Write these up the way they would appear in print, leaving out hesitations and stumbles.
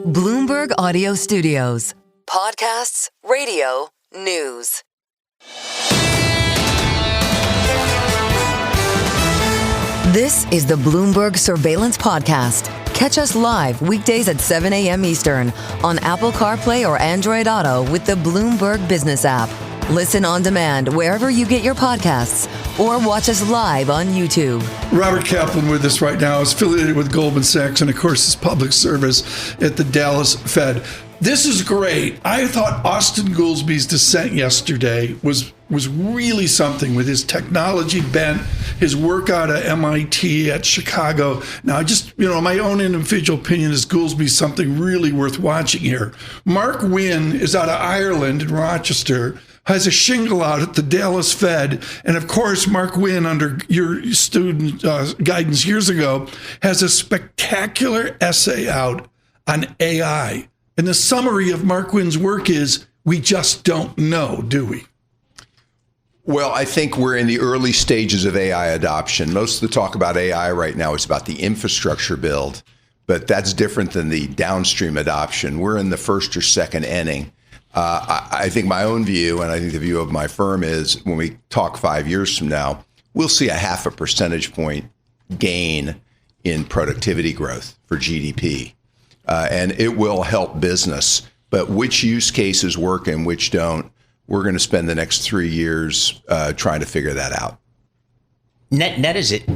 Bloomberg Audio Studios. Podcasts, radio, news. This is the Bloomberg Surveillance Podcast. Catch us live weekdays at 7 a.m. Eastern on Apple CarPlay or Android Auto with the Bloomberg Business app. Listen on demand wherever you get your podcasts or watch us live on YouTube. Robert Kaplan with us right now is affiliated with Goldman Sachs and, of course, his public service at the Dallas Fed. This is great. I thought Austin Goolsby's dissent yesterday was really something with his technology bent, his work out of MIT at Chicago. Now, my own individual opinion is Goolsby's something really worth watching here. Mark Wynn is out of Ireland in Rochester, has a shingle out at the Dallas Fed. And of course, Mark Wynn, under your student guidance years ago, has a spectacular essay out on AI. And the summary of Mark Wynn's work is, we just don't know, do we? Well, I think we're in the early stages of AI adoption. Most of the talk about AI right now is about the infrastructure build, but that's different than the downstream adoption. We're in the first or second inning. I think my own view, and I think the view of my firm, is when we talk 5 years from now, we'll see a 0.5 percentage point gain in productivity growth for GDP. And it will help business. But which use cases work and which don't, we're going to spend the next 3 years trying to figure that out. Net, is it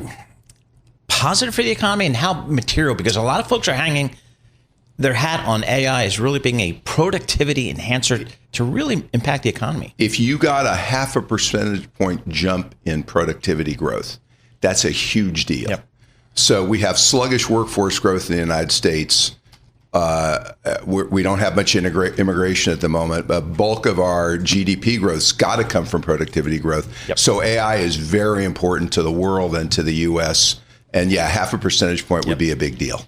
positive for the economy, and how material? Because a lot of folks are hanging their hat on AI as really being a productivity enhancer to really impact the economy. If you got a 0.5 percentage point jump in productivity growth, that's a huge deal. Yep. So we have sluggish workforce growth in the United States. We don't have much immigration at the moment. A bulk of our GDP growth's got to come from productivity growth. Yep. So AI is very important to the world and to the U.S. And yeah, 0.5 percentage point would be a big deal.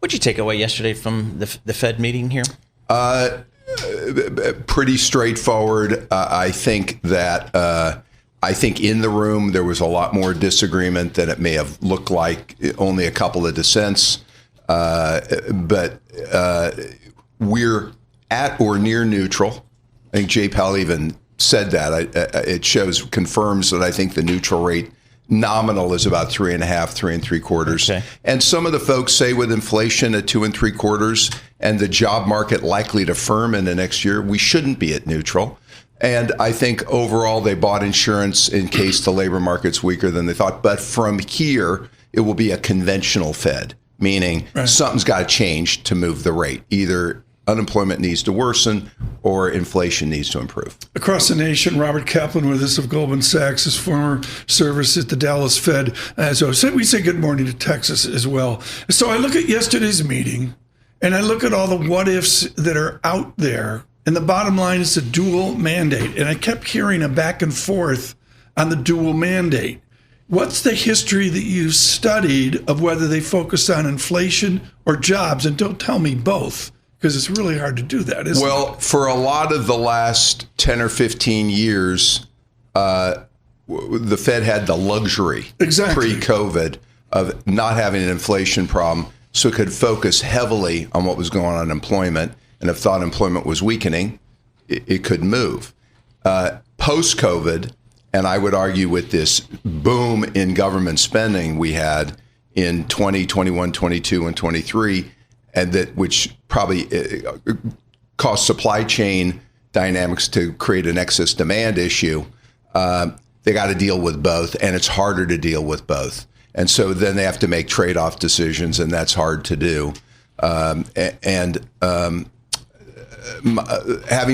What did you take away yesterday from the Fed meeting here? Pretty straightforward. I think that in the room there was a lot more disagreement than it may have looked like. Only a couple of dissents. But we're at or near neutral. I think Jay Powell even said that. It confirms that I think the neutral rate nominal is about 3.5, 3.75. Okay. And some of the folks say with inflation at 2.75 and the job market likely to firm in the next year, we shouldn't be at neutral. And I think overall they bought insurance in case the labor market's weaker than they thought. But from here, it will be a conventional Fed. Meaning something's got to change to move the rate. Either unemployment needs to worsen or inflation needs to improve. Across the nation, Robert Kaplan with us of Goldman Sachs, his former service at the Dallas Fed. So we say good morning to Texas as well. So I look at yesterday's meeting and I look at all the what ifs that are out there. And the bottom line is a dual mandate. And I kept hearing a back and forth on the dual mandate. What's the history that you studied of whether they focus on inflation or jobs? And don't tell me both, because it's really hard to do that, isn't it? Well, for a lot of the last 10 or 15 years, the Fed had the luxury pre-COVID of not having an inflation problem, so it could focus heavily on what was going on in employment. And if thought employment was weakening, it could move. Post-COVID, and I would argue with this boom in government spending we had in 20, 21, 22, and 23, and which probably caused supply chain dynamics to create an excess demand issue, they got to deal with both, and it's harder to deal with both. And so then they have to make trade-off decisions, and that's hard to do. Having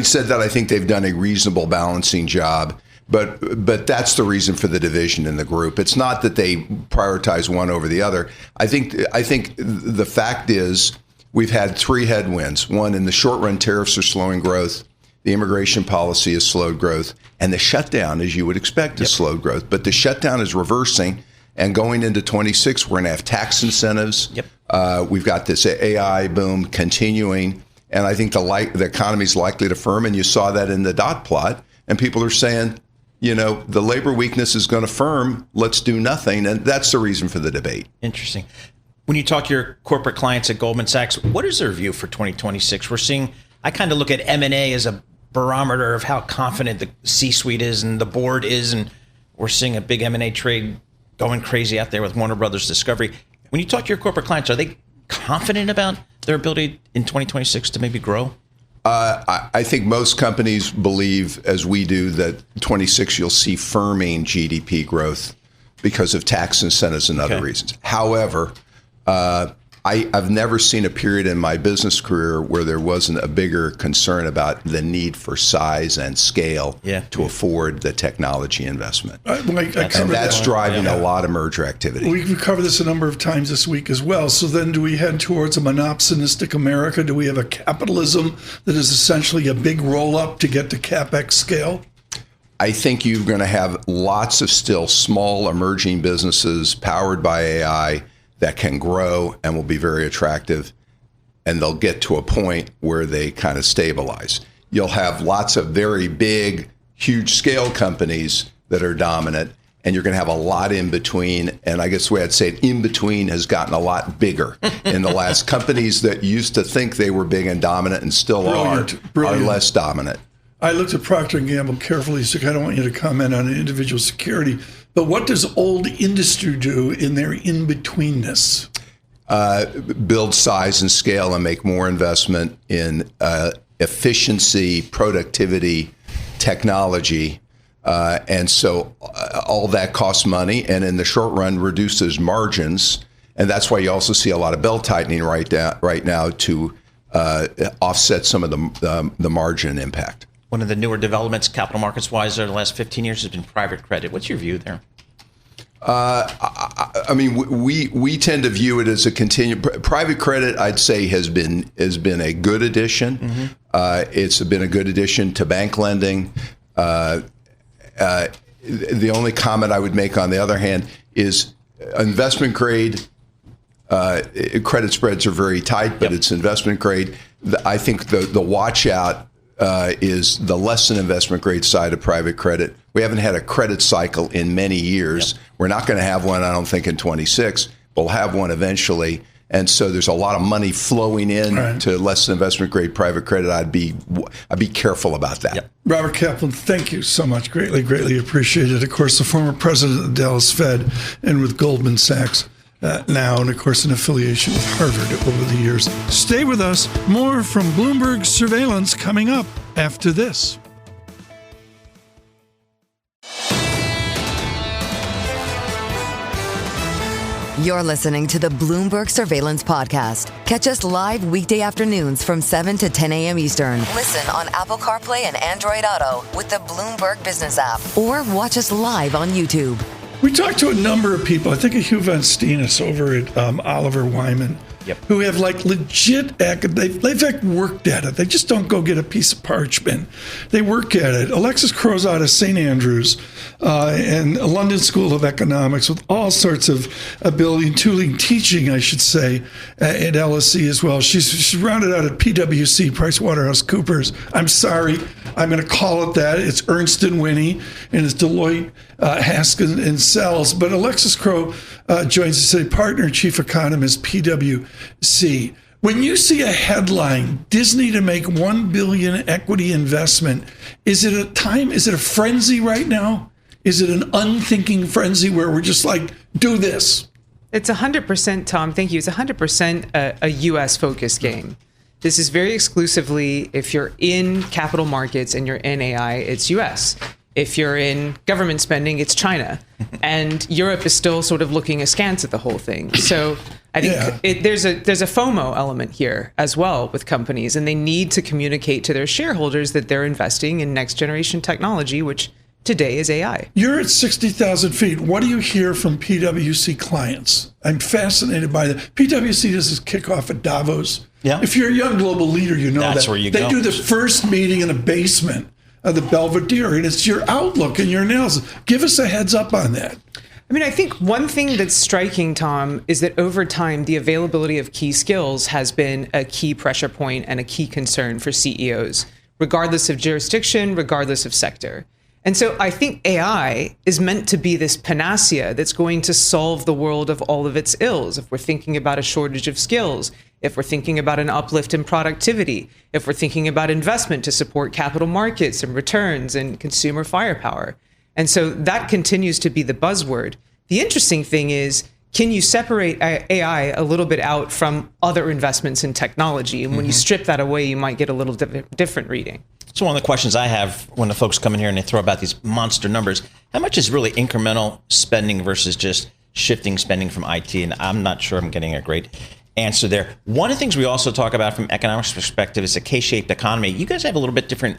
said that, I think they've done a reasonable balancing job. But that's the reason for the division in the group. It's not that they prioritize one over the other. I think the fact is we've had three headwinds. One, in the short run, tariffs are slowing growth. The immigration policy has slowed growth. And the shutdown, as you would expect, has slowed growth. But the shutdown is reversing. And going into 26, we're going to have tax incentives. We've got this AI boom continuing. And I think the economy is likely to firm. And you saw that in the dot plot. And people are saying, the labor weakness is going to firm. Let's do nothing. And that's the reason for the debate. Interesting. When you talk to your corporate clients at Goldman Sachs, what is their view for 2026? We're seeing, I kind of look at M&A as a barometer of how confident the C-suite is and the board is, and we're seeing a big M&A trade going crazy out there with Warner Brothers Discovery. When you talk to your corporate clients, are they confident about their ability in 2026 to maybe grow? I think most companies believe, as we do, that 26 you'll see firming GDP growth because of tax incentives and other reasons. However, I've never seen a period in my business career where there wasn't a bigger concern about the need for size and scale to afford the technology investment. And that's driving a lot of merger activity. We've covered this a number of times this week as well. So then do we head towards a monopsonistic America? Do we have a capitalism that is essentially a big roll-up to get to CapEx scale? I think you're going to have lots of still small emerging businesses powered by AI that can grow and will be very attractive, and they'll get to a point where they kind of stabilize. You'll have lots of very big, huge scale companies that are dominant, and you're going to have a lot in between. And I guess the way I'd say it, in between has gotten a lot bigger in the last. Companies that used to think they were big and dominant and still are less dominant. I looked at Procter & Gamble carefully, so I don't want you to comment on individual security. But what does old industry do in their in-betweenness? Build size and scale and make more investment in efficiency, productivity, technology. And so all that costs money, and in the short run reduces margins. And that's why you also see a lot of belt tightening right now to offset some of the margin impact. One of the newer developments, capital markets-wise, over the last 15 years has been private credit. What's your view there? I mean, we tend to view it as a private credit. I'd say has been a good addition. Mm-hmm. It's been a good addition to bank lending. The only comment I would make, on the other hand, is investment grade. Credit spreads are very tight, but it's investment grade. I think the watch out is the less than investment grade side of private credit. We haven't had a credit cycle in many years. We're not going to have one, I don't think, in 26. We'll have one eventually. And so there's a lot of money flowing in to less than investment grade private credit. I'd be careful about that. Yep. Robert Kaplan, thank you so much. Greatly appreciated. Of course, the former president of the Dallas Fed and with Goldman Sachs. Now, and of course, an affiliation with Harvard over the years. Stay with us. More from Bloomberg Surveillance coming up after this. You're listening to the Bloomberg Surveillance Podcast. Catch us live weekday afternoons from 7 to 10 a.m. Eastern. Listen on Apple CarPlay and Android Auto with the Bloomberg Business app. Or watch us live on YouTube. We talked to a number of people. I think of Hugh Van Steenis over at Oliver Wyman, who have legit, they've worked at it. They just don't go get a piece of parchment. They work at it. Alexis Crow's out of St. Andrews and a London School of Economics with all sorts of ability and tooling, teaching, I should say, at LSE as well. She's rounded out at PwC, PricewaterhouseCoopers. I'm sorry, I'm going to call it that. It's Ernst & Winnie, and it's Deloitte, Haskins and Sells. But Alexis Crow joins us today, partner and chief economist, PwC. When you see a headline, Disney to make $1 billion equity investment, is it a frenzy right now? Is it an unthinking frenzy where we're just like, do this? It's 100%, Tom. Thank you. It's 100% a U.S. focused game. This is very exclusively, if you're in capital markets and you're in AI, it's U.S. If you're in government spending, it's China. And Europe is still sort of looking askance at the whole thing. So I think there's a FOMO element here as well with companies, and they need to communicate to their shareholders that they're investing in next generation technology, which today is AI. You're at 60,000 feet. What do you hear from PwC clients? I'm fascinated by that. PwC does this kickoff at Davos. Yeah. If you're a young global leader, you know that's where you go. They do the first meeting in the basement of the Belvedere, and it's your outlook and your analysis. Give us a heads up on that. I mean, I think one thing that's striking, Tom, is that over time, the availability of key skills has been a key pressure point and a key concern for CEOs, regardless of jurisdiction, regardless of sector. And so I think AI is meant to be this panacea that's going to solve the world of all of its ills. If we're thinking about a shortage of skills, if we're thinking about an uplift in productivity, if we're thinking about investment to support capital markets and returns and consumer firepower. And so that continues to be the buzzword. The interesting thing is, can you separate AI a little bit out from other investments in technology? And when you strip that away, you might get a little different reading. So one of the questions I have when the folks come in here and they throw about these monster numbers, how much is really incremental spending versus just shifting spending from IT? And I'm not sure I'm getting a great answer there. One of the things we also talk about from economics perspective is a K-shaped economy. You guys have a little bit different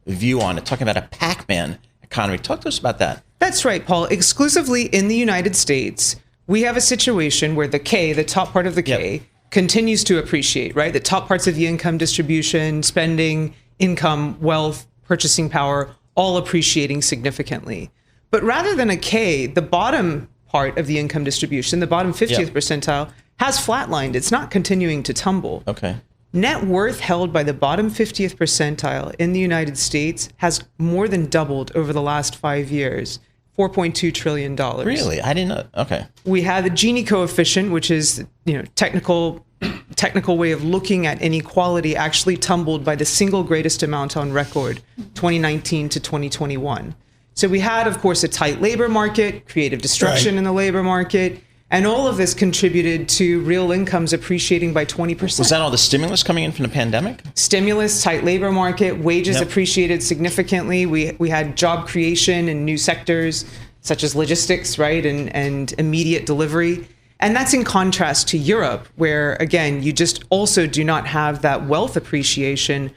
view on it, talking about a Pac-Man economy. Talk to us about that. That's right, Paul. Exclusively in the United States, we have a situation where the K, the top part of the K, continues to appreciate, right? The top parts of the income distribution, spending, income, wealth, purchasing power, all appreciating significantly. But rather than a K, the bottom part of the income distribution, the bottom 50th percentile, has flatlined. It's not continuing to tumble. Okay. Net worth held by the bottom 50th percentile in the United States has more than doubled over the last 5 years. $4.2 trillion. Really? I didn't know. Okay. We have the Gini coefficient, which is, technical way of looking at inequality, actually tumbled by the single greatest amount on record, 2019 to 2021. So we had, of course, a tight labor market, creative destruction in the labor market, and all of this contributed to real incomes appreciating by 20%. Was that all the stimulus coming in from the pandemic? Stimulus, tight labor market, wages appreciated significantly. We had job creation in new sectors such as logistics, right, and immediate delivery. And that's in contrast to Europe, where, again, you just also do not have that wealth appreciation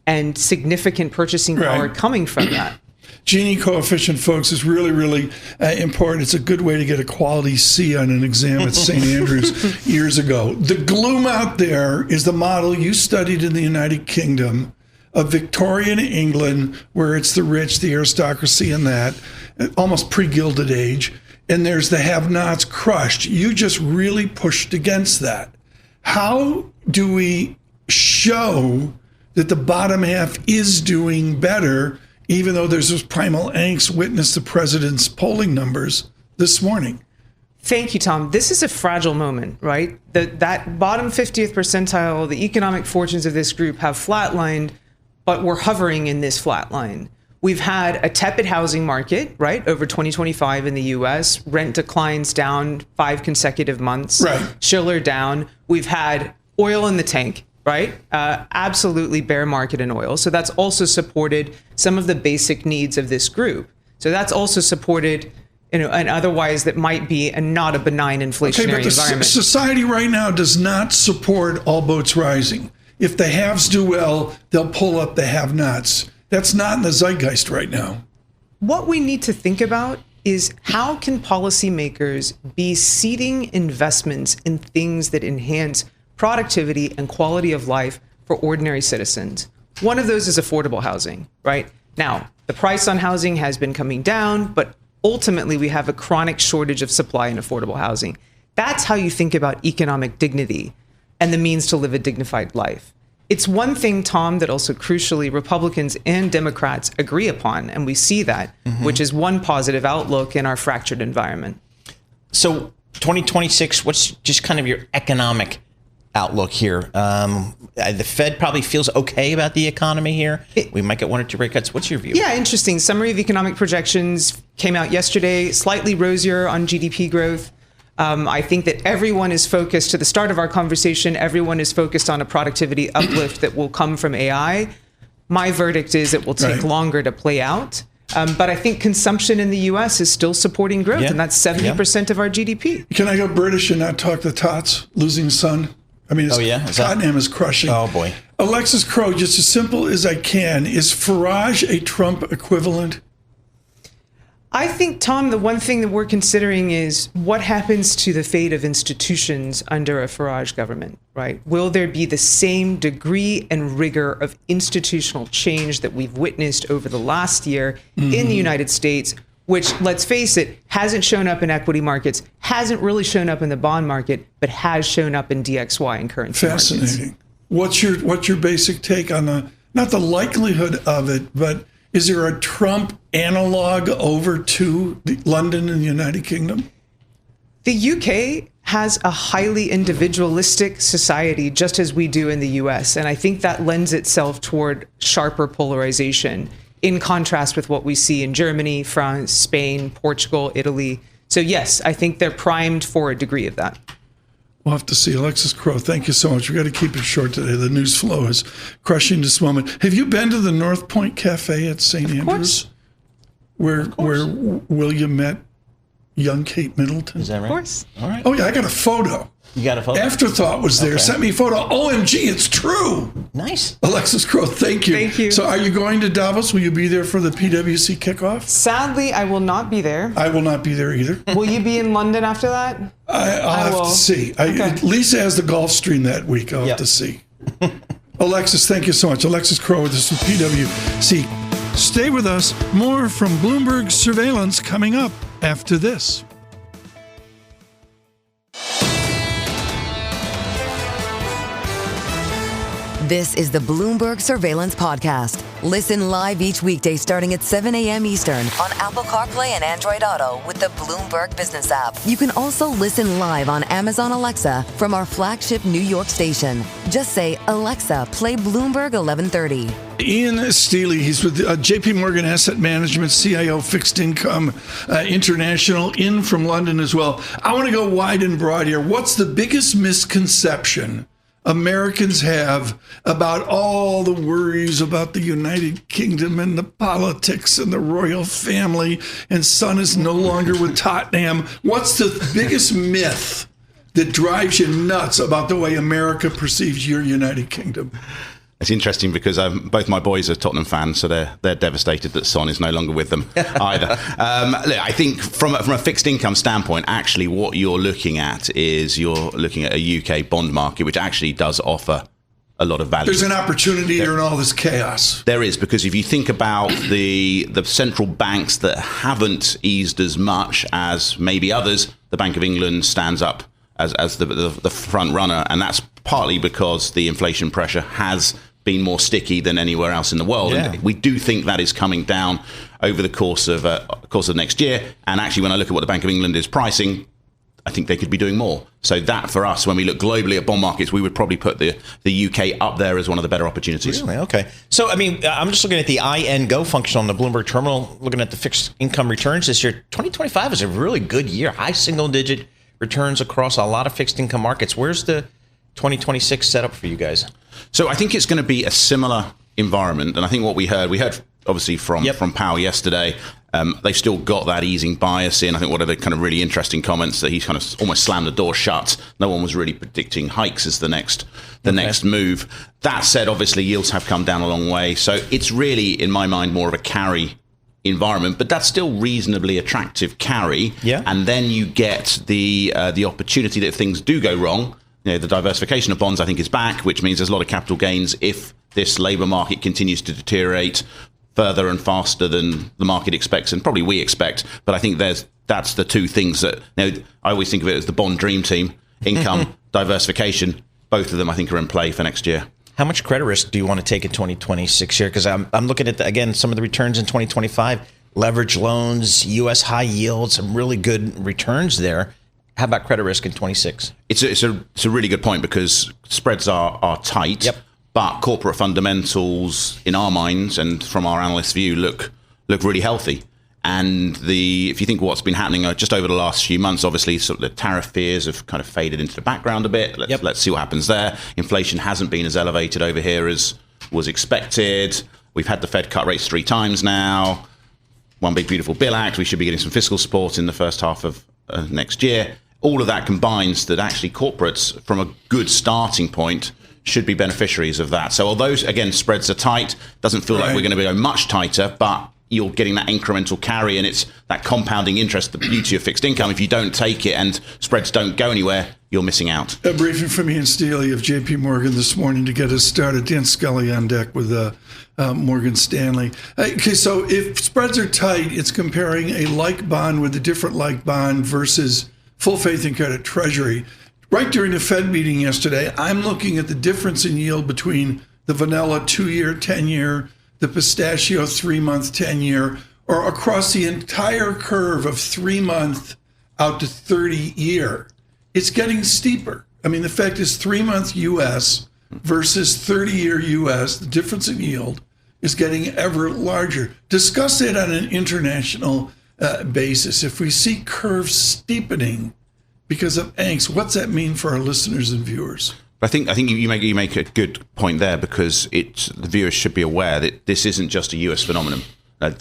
and significant purchasing power coming from that. Gini coefficient, folks, is really, really important. It's a good way to get a quality C on an exam at St. Andrews years ago. The gloom out there is the model you studied in the United Kingdom of Victorian England, where it's the rich, the aristocracy, and that, almost pre-Gilded Age. And there's the have-nots crushed. You just really pushed against that. How do we show that the bottom half is doing better, even though there's this primal angst? Witness the president's polling numbers this morning. Thank you, Tom. This is a fragile moment, right? That bottom 50th percentile, the economic fortunes of this group have flatlined, but we're hovering in this flat line. We've had a tepid housing market, right, over 2025 in the U.S. Rent declines down 5 consecutive months. Right. Schiller down. We've had oil in the tank, right? Absolutely bear market in oil. So that's also supported some of the basic needs of this group. So that's also supported, and otherwise that might be not a benign inflationary environment. Society right now does not support all boats rising. If the haves do well, they'll pull up the have-nots. That's not in the zeitgeist right now. What we need to think about is how can policymakers be seeding investments in things that enhance productivity and quality of life for ordinary citizens? One of those is affordable housing, right? Now, the price on housing has been coming down, but ultimately we have a chronic shortage of supply in affordable housing. That's how you think about economic dignity and the means to live a dignified life. It's one thing, Tom, that also crucially Republicans and Democrats agree upon, and we see that, which is one positive outlook in our fractured environment. So 2026, what's just kind of your economic outlook here? The Fed probably feels okay about the economy here. We might get 1 or 2 rate cuts. What's your view? Yeah, interesting. Summary of economic projections came out yesterday, slightly rosier on GDP growth. I think that everyone is focused, to the start of our conversation, everyone is focused on a productivity uplift that will come from AI. My verdict is it will take longer to play out. But I think consumption in the U.S. is still supporting growth, and that's 70% of our GDP. Can I go British and not talk the tots? Losing son? I mean, Tottenham is crushing. Oh, boy. Alexis Crow, just as simple as I can, is Farage a Trump equivalent? I think, Tom, the one thing that we're considering is what happens to the fate of institutions under a Farage government, right? Will there be the same degree and rigor of institutional change that we've witnessed over the last year in the United States, which, let's face it, hasn't shown up in equity markets, hasn't really shown up in the bond market, but has shown up in DXY and currency markets. Fascinating. What's your basic take on not the likelihood of it, but Is there a Trump analog over to London and the United Kingdom? The UK has a highly individualistic society, just as we do in the US. And I think that lends itself toward sharper polarization, in contrast with what we see in Germany, France, Spain, Portugal, Italy. So yes, I think they're primed for a degree of that. We'll have to see. Alexis Crow, thank you so much. We've got to keep it short today. The news flow is crushing this moment. Have you been to the North Point Cafe at St. Andrews? Where William met young Kate Middleton? Is that right? Of course. All right. Oh, yeah, I got a photo. You got a photo? Afterthought was there. Okay. Sent me a photo. OMG, it's true. Nice. Alexis Crow, thank you. Thank you. So are you going to Davos? Will you be there for the PwC kickoff? Sadly, I will not be there. I will not be there either. Will you be in London after that? I'll have will. to see. Okay. Lisa has the golf stream that week. I'll have to see. Alexis, thank you so much. Alexis Crow with us with PwC. Stay with us. More from Bloomberg Surveillance coming up after this. This is the Bloomberg Surveillance Podcast. Listen live each weekday starting at 7 a.m. Eastern on Apple CarPlay and Android Auto with the Bloomberg Business app. You can also listen live on Amazon Alexa from our flagship New York station. Just say, Alexa, play Bloomberg 1130. Iain Stealey, he's with JPMorgan Asset Management, CIO Fixed Income International, in from London as well. I want to go wide and broad here. What's the biggest misconception Americans have about all the worries about the United Kingdom and the politics and the royal family, and Son is no longer with Tottenham? What's the biggest myth that drives you nuts about the way America perceives your United Kingdom? It's interesting because both my boys are Tottenham fans, so they're devastated that Son is no longer with them either. Look, I think from a fixed income standpoint, actually what you're looking at is you're looking at a UK bond market, which actually does offer a lot of value. There's an opportunity there in all this chaos. There is, because if you think about the central banks that haven't eased as much as maybe others, the Bank of England stands up as the front runner, and that's partly because the inflation pressure has been more sticky than anywhere else in the world. Yeah. And we do think that is coming down over the course of next year. And actually, when I look at what the Bank of England is pricing, I think they could be doing more. So that, for us, when we look globally at bond markets, we would probably put the UK up there as one of the better opportunities. Really? Okay. So, I mean, I'm just looking at the IN Go function on the Bloomberg terminal, looking at the fixed income returns this year. 2025 is a really good year. High single-digit returns across a lot of fixed income markets. Where's the 2026 setup for you guys? So I think it's going to be a similar environment. And I think what we heard obviously from Powell yesterday. They've still got that easing bias in. I think one of the kind of really interesting comments that he's kind of almost slammed the door shut. No one was really predicting hikes as the next move. That said, obviously yields have come down a long way. So it's really, in my mind, more of a carry environment, but that's still reasonably attractive carry. Yeah. And then you get the opportunity that if things do go wrong, the diversification of bonds, I think, is back, which means there's a lot of capital gains if this labour market continues to deteriorate further and faster than the market expects, and probably we expect. But I think that's the two things that I always think of it as the bond dream team: income, diversification. Both of them, I think, are in play for next year. How much credit risk do you want to take in 2026 here? Because I'm looking at again some of the returns in 2025, leverage loans, U.S. high yield, some really good returns there. How about credit risk in 26? It's a really good point, because spreads are tight. Yep. But corporate fundamentals, in our minds and from our analyst view, look really healthy. And if you think what's been happening just over the last few months, obviously sort of the tariff fears have kind of faded into the background a bit. Let's see what happens there. Inflation hasn't been as elevated over here as was expected. We've had the Fed cut rates 3 times now. One Big Beautiful Bill Act. We should be getting some fiscal support in the first half of next year. All of that combines that actually corporates, from a good starting point, should be beneficiaries of that. So although, again, spreads are tight, doesn't feel like we're going to go much tighter, but you're getting that incremental carry, and it's that compounding interest, the beauty of fixed income. If you don't take it and spreads don't go anywhere, you're missing out. A briefing from Iain Stealey of JPMorgan this morning to get us started. Dan Scully on deck with Morgan Stanley. Okay, so if spreads are tight, it's comparing a like bond with a different like bond versus full faith and credit treasury. Right during the Fed meeting yesterday, I'm looking at the difference in yield between the vanilla 2-year, 10-year the pistachio 3-month 10-year, or across the entire curve of 3-month out to 30-year, it's getting steeper. I mean, the fact is 3-month U.S. versus 30-year U.S., the difference in yield is getting ever larger. Discuss it on an international basis. If we see curves steepening because of angst, what's that mean for our listeners and viewers? I think you make a good point there, because the viewers should be aware that this isn't just a US phenomenon.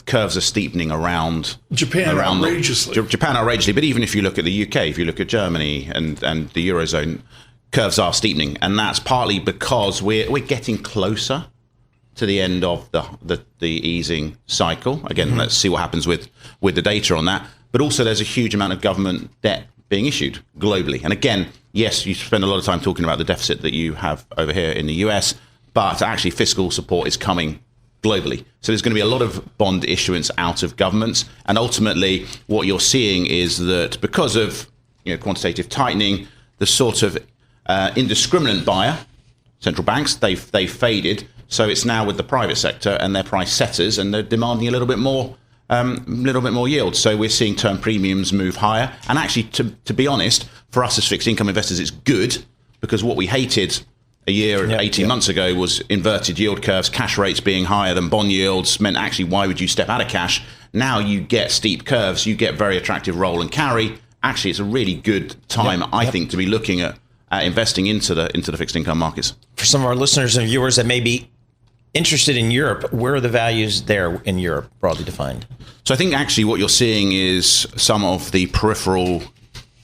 Curves are steepening around Japan outrageously. Japan outrageously, but even if you look at the UK, if you look at Germany and the Eurozone, curves are steepening, and that's partly because we're getting closer to the end of the easing cycle. Again, let's see what happens with the data on that. But also, there's a huge amount of government debt being issued globally. And again, yes, you spend a lot of time talking about the deficit that you have over here in the US, but actually fiscal support is coming globally. So there's going to be a lot of bond issuance out of governments. And ultimately, what you're seeing is that because of quantitative tightening, the sort of indiscriminate buyer, central banks, they've faded. So it's now with the private sector and their price setters, and they're demanding a little bit more yield. So we're seeing term premiums move higher. And actually, to be honest, for us as fixed income investors, it's good, because what we hated a year and 18 months ago was inverted yield curves, cash rates being higher than bond yields meant actually, why would you step out of cash? Now you get steep curves, you get very attractive roll and carry. Actually, it's a really good time, I think, to be looking at investing into the fixed income markets. For some of our listeners and viewers that may be interested in Europe, where are the values there in Europe, broadly defined? So I think actually what you're seeing is some of the peripheral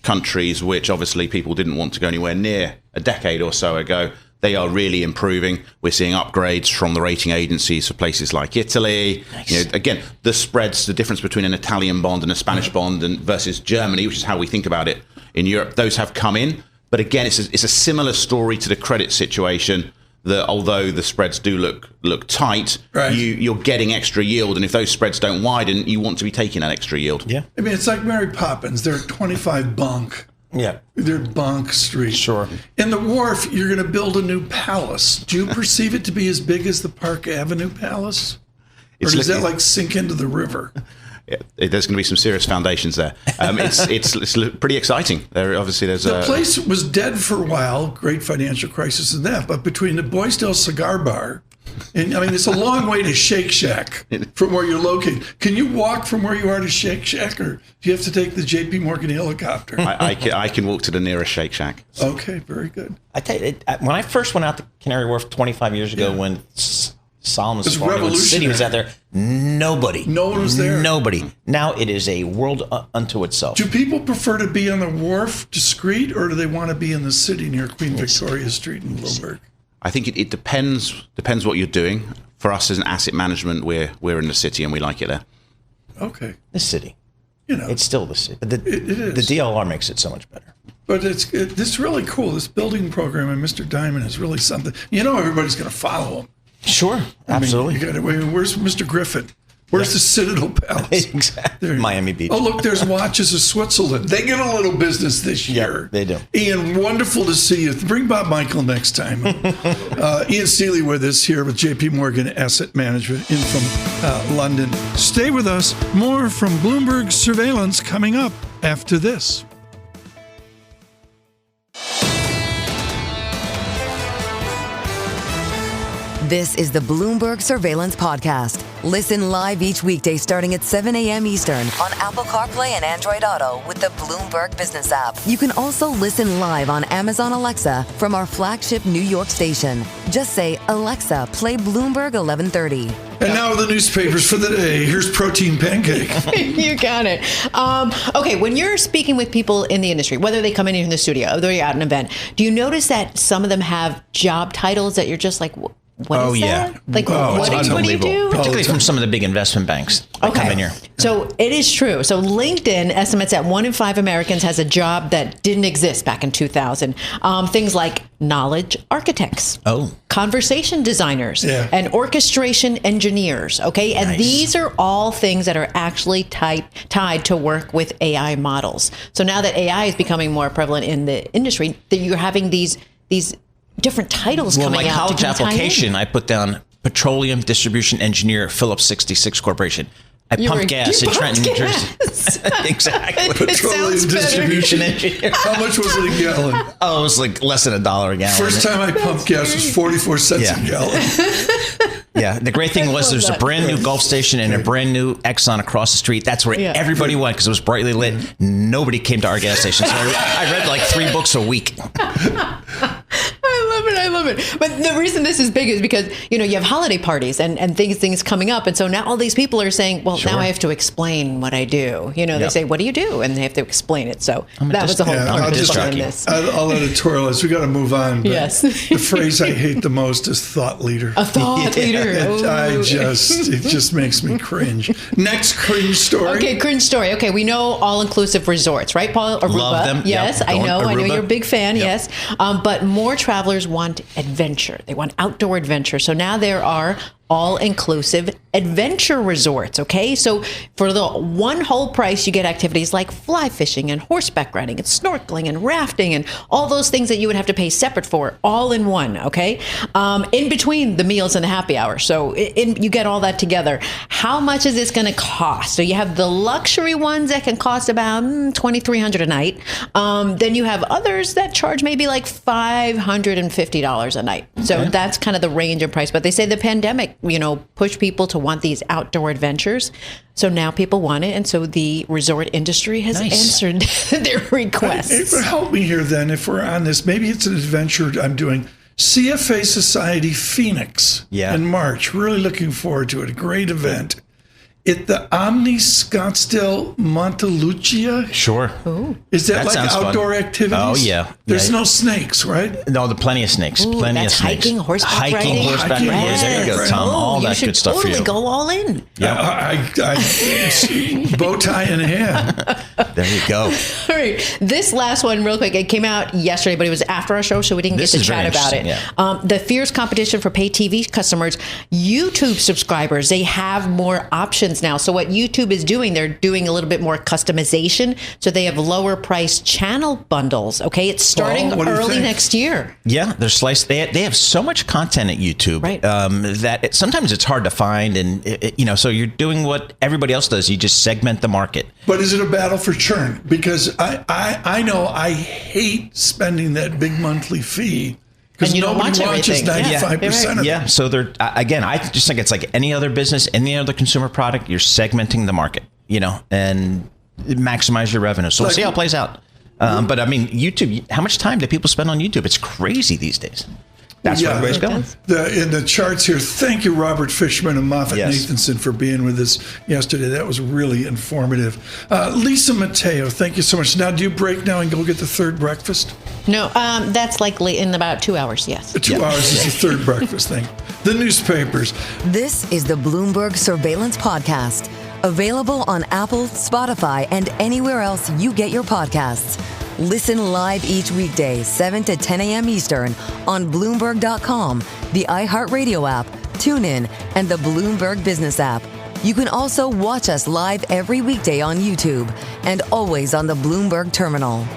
countries, which obviously people didn't want to go anywhere near a decade or so ago, they are really improving. We're seeing upgrades from the rating agencies for places like Italy. Nice. Again, the spreads, the difference between an Italian bond and a Spanish bond versus Germany, which is how we think about it in Europe, those have come in. But again, it's a similar story to the credit situation, that although the spreads do look tight, right, you're getting extra yield. And if those spreads don't widen, you want to be taking that extra yield. Yeah. I mean, it's like Mary Poppins. They're at 25 Bunk. Yeah. They're Bunk Street. Sure. In the Wharf, you're going to build a new palace. Do you perceive it to be as big as the Park Avenue Palace? Or does that like sink into the river? Yeah, there's going to be some serious foundations there. It's pretty exciting. The place was dead for a while, great financial crisis and that, but between the Boysdale Cigar Bar, and I mean, it's a long way to Shake Shack from where you're located. Can you walk from where you are to Shake Shack, or do you have to take the JPMorgan helicopter? I can walk to the nearest Shake Shack. Okay, very good. I tell you, when I first went out to Canary Wharf 25 years ago, when Solomon's City was out there, no one was there. Nobody. Now it is a world unto itself. Do people prefer to be on the wharf, discreet, or do they want to be in the city near Queen Victoria Street in Bloomberg? I think it depends what you're doing. For us as an asset management, we're in the city and we like it there. Okay. The city. It's still the city. But it is. The DLR makes it so much better. But it's really cool. This building program and Mr. Diamond is really something. Everybody's going to follow him. Sure, absolutely. Where's Mr. Griffin? Where's the Citadel Palace? Exactly. Miami Beach. Oh, look, there's Watches of Switzerland. They get a little business this year. Yeah, they do. Ian, wonderful to see you. Bring Bob Michael next time. Iain Stealey with us here with JPMorgan Asset Management in from London. Stay with us. More from Bloomberg Surveillance coming up after this. This is the Bloomberg Surveillance Podcast. Listen live each weekday starting at 7 a.m. Eastern on Apple CarPlay and Android Auto with the Bloomberg Business app. You can also listen live on Amazon Alexa from our flagship New York station. Just say, Alexa, play Bloomberg 1130. And now the newspapers for the day. Here's Protein Pancake. You got it. Okay, when you're speaking with people in the industry, whether they come in here in the studio, whether you're at an event, do you notice that some of them have job titles that you're just like, what is that? Like, what do you do? Particularly from some of the big investment banks that come in here. So it is true. So LinkedIn estimates that 1 in 5 Americans has a job that didn't exist back in 2000. Things like knowledge architects, conversation designers, and orchestration engineers. Okay, and these are all things that are actually tied to work with AI models. So now that AI is becoming more prevalent in the industry, that you're having these different titles coming out. Well, my college application, I put down petroleum distribution engineer, Phillips 66 Corporation. I pump gas in Trenton, New Jersey. Exactly. Petroleum distribution engineer. How much was it a gallon? Oh, it was like less than $1 a gallon. First time I pumped gas was 44 cents a gallon. Yeah, the great thing was there's a brand new Gulf station and a brand new Exxon across the street. That's where everybody went because it was brightly lit. Nobody came to our gas station. So I read like 3 books a week. I love it. But the reason this is big is because, you have holiday parties and things coming up. And so now all these people are saying, well, now I have to explain what I do. They say, what do you do? And they have to explain it. So that was the whole point behind this. I'll editorialize. We got to move on. But yes. The phrase I hate the most is thought leader. A thought leader. It just makes me cringe. Next cringe story. Okay, cringe story. Okay, we know all-inclusive resorts, right, Paul? Aruba. Love them. Yes, Yep. I know Aruba. you're a big fan, yes. But more travelers want adventure. They want outdoor adventure. So now there are all-inclusive adventure resorts, okay? So for the one whole price, you get activities like fly fishing and horseback riding and snorkeling and rafting and all those things that you would have to pay separate for, all in one, okay? In between the meals and the happy hour. So you get all that together. How much is this going to cost? So you have the luxury ones that can cost about $2,300 a night. Then you have others that charge maybe like $550 a night. So that's kind of the range of price. But they say the pandemic, push people to want these outdoor adventures. So now people want it. And so the resort industry has answered their requests. Help me here then, if we're on this. Maybe it's an adventure I'm doing. CFA Society Phoenix in March. Really looking forward to it. A great event. At the Omni Scottsdale Montelucia. Sure. Ooh. Is that like outdoor activities? Oh, yeah. There's no snakes, right? No, there's plenty of snakes. Plenty of snakes. Hiking, horseback riding. Horseback riding. Yes. There you go, Tom. All that good stuff for you. You should totally go all in. I bow tie in hand. There you go. All right. This last one, real quick, it came out yesterday, but it was after our show, so we didn't get to chat about it. Yeah. The fierce competition for pay TV customers, YouTube subscribers, they have more options now. So what YouTube is doing, they're doing a little bit more customization. So they have lower price channel bundles. Okay. It's starting early next year. Yeah. They're sliced. They have so much content at YouTube that sometimes it's hard to find. And, so you're doing what everybody else does. You just segment the market. But is it a battle for churn? Because I know I hate spending that big monthly fee. Because nobody watches 95% of it. Yeah, so I just think it's like any other business, any other consumer product, you're segmenting the market, and maximize your revenue. So we'll see how it plays out. But I mean, YouTube, how much time do people spend on YouTube? It's crazy these days. That's where everybody's going. In the charts here, thank you, Robert Fishman and Moffett-Nathanson, for being with us yesterday. That was really informative. Lisa Mateo, thank you so much. Now, do you break now and go get the third breakfast? No, that's likely in about 2 hours, yes. 2 hours is the third breakfast thing. The newspapers. This is the Bloomberg Surveillance Podcast. Available on Apple, Spotify, and anywhere else you get your podcasts. Listen live each weekday, 7 to 10 a.m. Eastern on Bloomberg.com, the iHeartRadio app, TuneIn, and the Bloomberg Business app. You can also watch us live every weekday on YouTube and always on the Bloomberg Terminal.